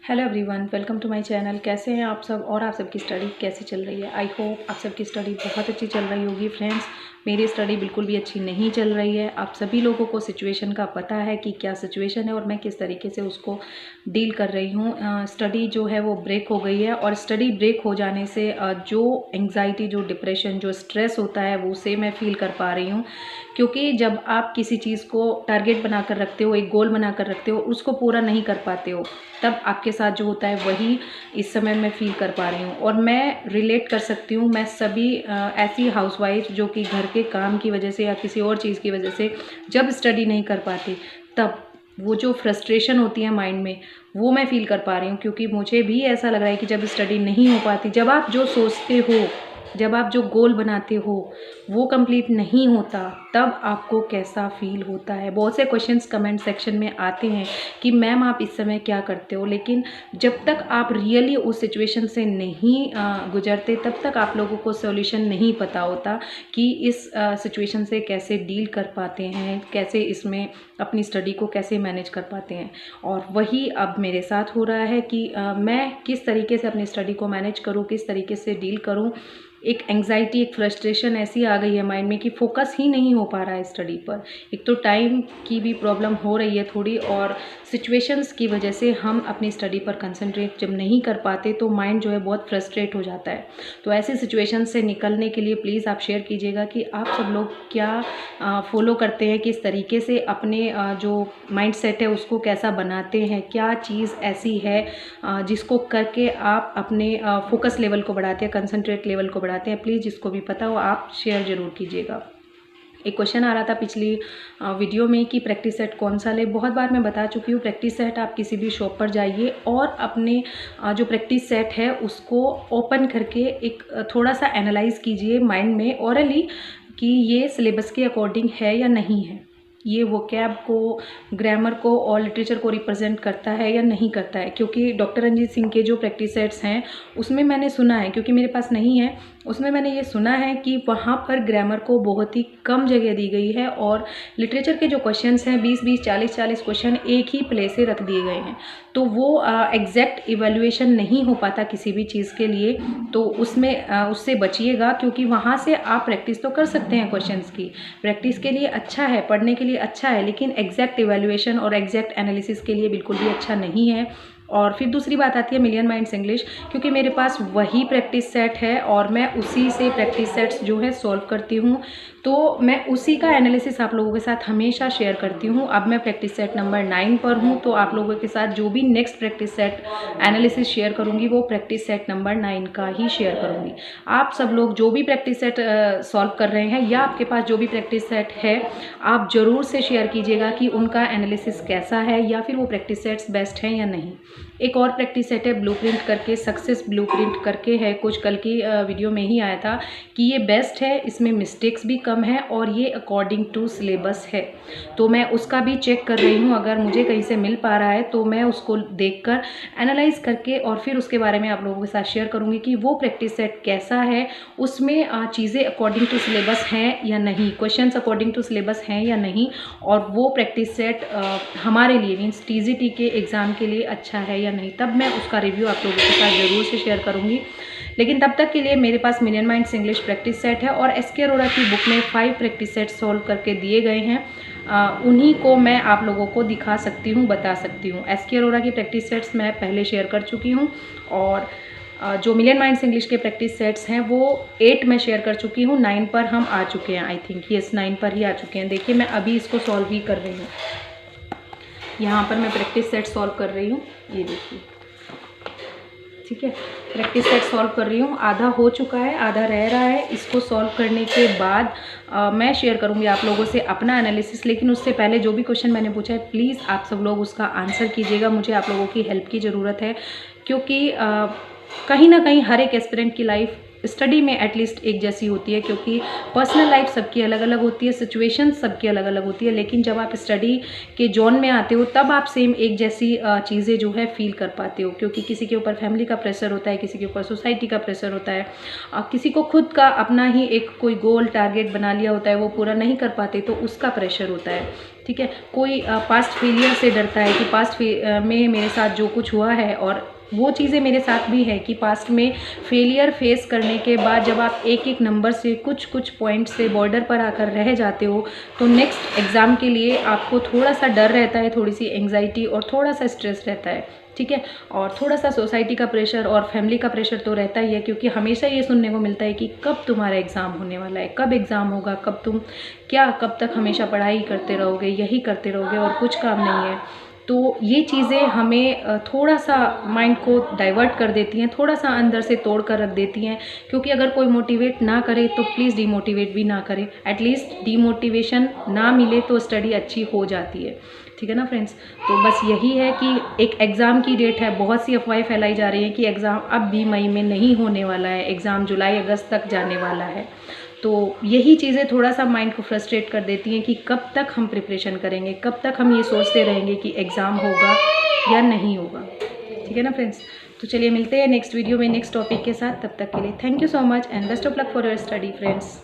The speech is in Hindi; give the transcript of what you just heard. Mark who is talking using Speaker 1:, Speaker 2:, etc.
Speaker 1: Hello everyone, welcome to my channel. कैसे हैं आप सब और आप सबकी स्टडी कैसी चल रही है? आई होप आप सबकी स्टडी बहुत अच्छी चल रही होगी। फ्रेंड्स, मेरी स्टडी बिल्कुल भी अच्छी नहीं चल रही है। आप सभी लोगों को सिचुएशन का पता है कि क्या सिचुएशन है और मैं किस तरीके से उसको डील कर रही हूँ। स्टडी जो है वो ब्रेक हो गई है और स्टडी ब्रेक हो जाने से जो एंग्जाइटी, जो डिप्रेशन, जो स्ट्रेस होता है वो उसे मैं फील कर पा रही हूँ। क्योंकि जब आप किसी चीज़ को टारगेट बनाकर रखते हो, एक गोल बनाकर रखते हो, उसको पूरा नहीं कर पाते हो, तब आपके साथ जो होता है वही इस समय मैं फील कर पा रही हूँ। और मैं रिलेट कर सकती हूँ, मैं सभी ऐसी हाउसवाइफ जो कि घर के काम की वजह से या किसी और चीज़ की वजह से जब स्टडी नहीं कर पाती, तब वो जो फ्रस्ट्रेशन होती है माइंड में, वो मैं फील कर पा रही हूँ। क्योंकि मुझे भी ऐसा लग रहा है कि जब स्टडी नहीं हो पाती, जब आप जो सोचते हो, जब आप जो गोल बनाते हो वो कंप्लीट नहीं होता, तब आपको कैसा फील होता है। बहुत से क्वेश्चंस कमेंट सेक्शन में आते हैं कि मैम आप इस समय क्या करते हो, लेकिन जब तक आप रियली उस सिचुएशन से नहीं गुजरते, तब तक आप लोगों को सॉल्यूशन नहीं पता होता कि इस सिचुएशन से कैसे डील कर पाते हैं, कैसे इसमें अपनी स्टडी को कैसे मैनेज कर पाते हैं। और वही अब मेरे साथ हो रहा है कि मैं किस तरीके से अपनी स्टडी को मैनेज करूँ, किस तरीके से डील करूँ। एक एंग्जाइटी, एक फ्रस्ट्रेशन ऐसी आ गई है माइंड में कि फोकस ही नहीं हो पा रहा है स्टडी पर। एक तो टाइम की भी प्रॉब्लम हो रही है थोड़ी, और सिचुएशंस की वजह से हम अपनी स्टडी पर कंसंट्रेट जब नहीं कर पाते तो माइंड जो है बहुत फ्रस्ट्रेट हो जाता है। तो ऐसी सिचुएशन से निकलने के लिए प्लीज़ आप शेयर कीजिएगा कि आप सब लोग क्या फॉलो करते हैं, किस तरीके से अपने जो माइंड सेट है उसको कैसा बनाते हैं, क्या चीज़ ऐसी है जिसको करके आप अपने फोकस लेवल को बढ़ाते हैं, कंसंट्रेट लेवल को बढ़ाते हैं। प्लीज़ जिसको भी पता हो आप शेयर ज़रूर कीजिएगा। एक क्वेश्चन आ रहा था पिछली वीडियो में कि प्रैक्टिस सेट कौन सा ले। बहुत बार मैं बता चुकी हूँ, प्रैक्टिस सेट आप किसी भी शॉप पर जाइए और अपने जो प्रैक्टिस सेट है उसको ओपन करके एक थोड़ा सा एनालाइज कीजिए माइंड में ओरली कि ये सिलेबस के अकॉर्डिंग है या नहीं है, ये वोकैब को, ग्रामर को और लिटरेचर को रिप्रेजेंट करता है या नहीं करता है। क्योंकि डॉक्टर रंजीत सिंह के जो प्रैक्टिस सेट्स हैं उसमें मैंने सुना है, क्योंकि मेरे पास नहीं है, उसमें मैंने ये सुना है कि वहाँ पर ग्रामर को बहुत ही कम जगह दी गई है और लिटरेचर के जो क्वेश्चंस हैं 20-20, 40-40 क्वेश्चन एक ही प्लेस से रख दिए गए हैं। तो वो एग्जैक्ट इवैल्यूएशन नहीं हो पाता किसी भी चीज़ के लिए। तो उसमें उससे बचिएगा, क्योंकि वहाँ से आप प्रैक्टिस तो कर सकते हैं क्वेश्चंस की, प्रैक्टिस के लिए अच्छा है, पढ़ने के लिए अच्छा है, लेकिन एग्जैक्ट इवैल्यूएशन और एग्जैक्ट एनालिसिस के लिए बिल्कुल भी अच्छा नहीं है। और फिर दूसरी बात आती है मिलियन माइंड्स इंग्लिश, क्योंकि मेरे पास वही प्रैक्टिस सेट है और मैं उसी से प्रैक्टिस सेट्स जो है सॉल्व करती हूँ। तो मैं उसी का एनालिसिस आप लोगों के साथ हमेशा शेयर करती हूँ। अब मैं प्रैक्टिस सेट नंबर 9 पर हूँ, तो आप लोगों के साथ जो भी next practice set analysis share करूँगी वो प्रैक्टिस सेट नंबर 9 का ही शेयर करूँगी। आप सब लोग जो भी प्रैक्टिस सेट सॉल्व कर रहे हैं या आपके पास जो भी प्रैक्टिस सेट है, आप ज़रूर से शेयर कीजिएगा कि उनका एनालिसिस कैसा है या फिर वो प्रैक्टिस सेट्स बेस्ट हैं या नहीं। एक और प्रैक्टिस सेट है ब्लूप्रिंट करके, सक्सेस ब्लूप्रिंट करके है, कुछ कल की वीडियो में ही आया था कि ये बेस्ट है, इसमें मिस्टेक्स भी कम है और ये अकॉर्डिंग टू सिलेबस है। तो मैं उसका भी चेक कर रही हूँ, अगर मुझे कहीं से मिल पा रहा है तो मैं उसको देखकर एनालाइज करके और फिर उसके बारे में आप लोगों के साथ शेयर करूँगी कि वो प्रैक्टिस सेट कैसा है, उसमें चीज़ें अकॉर्डिंग टू सिलेबस हैं या नहीं, क्वेश्चन अकॉर्डिंग टू सिलेबस हैं या नहीं, और वो प्रैक्टिस सेट हमारे लिए मीन्स TGT के एग्ज़ाम के लिए अच्छा है या नहीं। तब मैं उसका रिव्यू आप लोगों के साथ ज़रूर से शेयर करूँगी। लेकिन तब तक के लिए मेरे पास million minds English practice set है और SK अरोड़ा की बुक में 5 प्रैक्टिस सेट सॉल्व करके दिए गए हैं। उन्हीं को मैं आप लोगों को दिखा सकती हूँ, बता सकती हूँ। SK अरोड़ा की प्रैक्टिस सेट्स मैं पहले शेयर कर चुकी हूँ और जो मिलियन माइंड्स इंग्लिश के प्रैक्टिस सेट्स हैं वो 8 मैं शेयर कर चुकी हूँ। 9 पर हम आ चुके हैं, आई थिंक यस 9 पर ही आ चुके हैं। देखिए मैं अभी इसको सॉल्व ही कर रही हूँ, यहाँ पर मैं प्रैक्टिस सेट सॉल्व कर रही हूँ, ये देखिए, ठीक है। प्रैक्टिस सेट सॉल्व कर रही हूँ, आधा हो चुका है, आधा रह रहा है। इसको सॉल्व करने के बाद मैं शेयर करूँगी आप लोगों से अपना एनालिसिस। लेकिन उससे पहले जो भी क्वेश्चन मैंने पूछा है प्लीज़ आप सब लोग उसका आंसर कीजिएगा, मुझे आप लोगों की हेल्प की ज़रूरत है। क्योंकि कहीं ना कहीं हर एक एस्पिरेंट की लाइफ स्टडी में एटलीस्ट एक जैसी होती है, क्योंकि पर्सनल लाइफ सबकी अलग अलग होती है, सिचुएशन सबकी अलग अलग होती है, लेकिन जब आप स्टडी के जोन में आते हो तब आप सेम एक जैसी चीज़ें जो है फील कर पाते हो, क्योंकि किसी के ऊपर फैमिली का प्रेशर होता है, किसी के ऊपर सोसाइटी का प्रेशर होता है, किसी को खुद का अपना ही एक कोई गोल टारगेट बना लिया होता है, वो पूरा नहीं कर पाते तो उसका प्रेशर होता है, ठीक है। कोई पास्ट फेलियर से डरता है कि पास्ट में मेरे साथ जो कुछ हुआ है, और वो चीज़ें मेरे साथ भी है कि पास्ट में फेलियर फेस करने के बाद जब आप एक एक नंबर से कुछ कुछ पॉइंट से बॉर्डर पर आकर रह जाते हो तो नेक्स्ट एग्ज़ाम के लिए आपको थोड़ा सा डर रहता है, थोड़ी सी एंग्जाइटी और थोड़ा सा स्ट्रेस रहता है, ठीक है। और थोड़ा सा सोसाइटी का प्रेशर और फैमिली का प्रेशर तो रहता ही है, क्योंकि हमेशा ये सुनने को मिलता है कि कब तुम्हारा एग्ज़ाम होने वाला है, कब एग्ज़ाम होगा, कब तक हमेशा पढ़ाई करते रहोगे, यही करते रहोगे और कुछ काम नहीं है। तो ये चीज़ें हमें थोड़ा सा माइंड को डाइवर्ट कर देती हैं, थोड़ा सा अंदर से तोड़ कर रख देती हैं, क्योंकि अगर कोई मोटिवेट ना करे तो प्लीज़ डीमोटिवेट भी ना करे, एटलीस्ट डीमोटिवेशन ना मिले तो स्टडी अच्छी हो जाती है, ठीक है ना फ्रेंड्स। तो बस यही है कि एक एग्ज़ाम की डेट है, बहुत सी अफवाहें फैलाई जा रही हैं कि एग्ज़ाम अब भी मई में नहीं होने वाला है, एग्ज़ाम जुलाई अगस्त तक जाने वाला है। तो यही चीज़ें थोड़ा सा माइंड को फ्रस्ट्रेट कर देती हैं कि कब तक हम प्रिपरेशन करेंगे, कब तक हम ये सोचते रहेंगे कि एग्ज़ाम होगा या नहीं होगा, ठीक है ना फ्रेंड्स। तो चलिए मिलते हैं नेक्स्ट वीडियो में नेक्स्ट टॉपिक के साथ, तब तक के लिए thank you so much and best of luck for your study friends.